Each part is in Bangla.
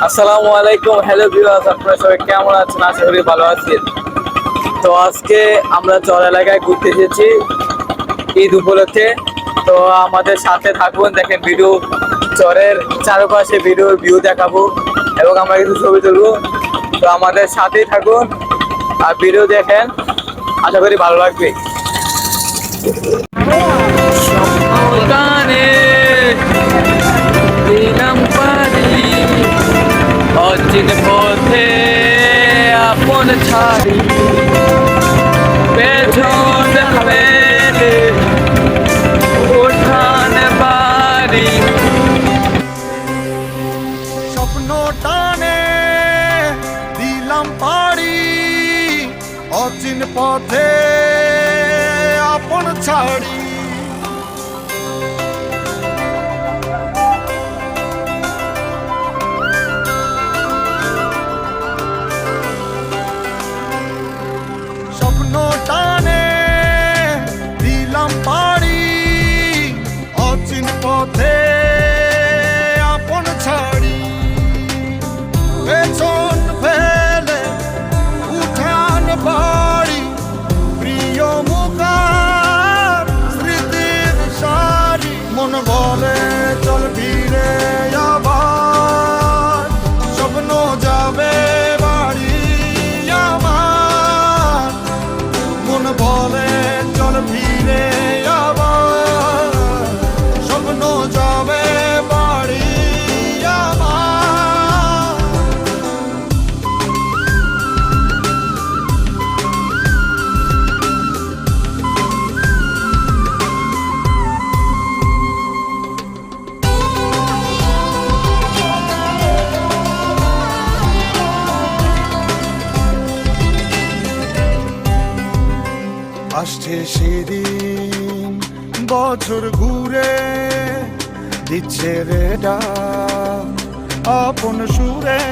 আসসালামু আলাইকুম, হ্যালো ভিউয়ার্স, আপনারা সবাই কেমন আছেন? আশা করি ভালো আছেন। তো আজকে আমরা চর এলাকায় ঘুরতে এসেছি ঈদ উপলক্ষে। তো আমাদের সাথে থাকুন, দেখেন ভিডিও চরের চারপাশে ভিউ দেখাবো এবং আমরা কিছু ছবি তুলবো। তো আমাদের সাথেই থাকুন আর ভিডিও দেখেন, আশা করি ভালো লাগবে। অচিন পথে আপন ছাড়ি পেছন ফেলে উঠান বাড়ি স্বপ্ন টানে দিলাম পাড়ি অচিন পথে আপন ছাড়ি স্বপ্ন টানে দিলাম পাড়ি অচিন পথে আপন ছাড়ি পেছন ফেলে উঠান বাড়ি প্রিয় মুখার স্মৃতির সারি মন বলে চল ফিরে আবার স্বপ্ন যাবে বাড়ি আমার মন বলে চল ফিরে আবার স্বপ্ন যাবে বাড়ি আমার আসছে সেদিন বছর ঘুরে দিচ্ছে রে ডাক আপন সুরে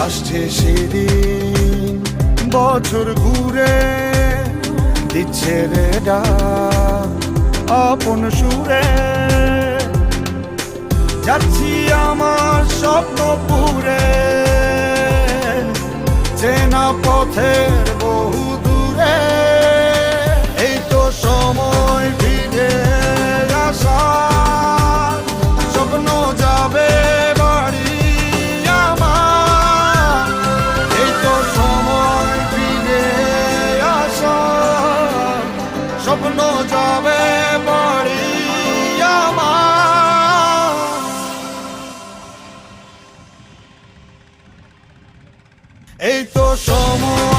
আসছে সেদিন বছর ঘুরে দিচ্ছে রে ডাক আপন সুরে যাচ্ছি আমার স্বপ্ন পুরে চেনা পথের বহু দূরে এই তো সময় ফিরে আসার স্বপ্ন যাবে বাড়ি আমার এই তো সময় ফিরে আসার স্বপ্ন যাবে বাড়ি আমার এই তো সময়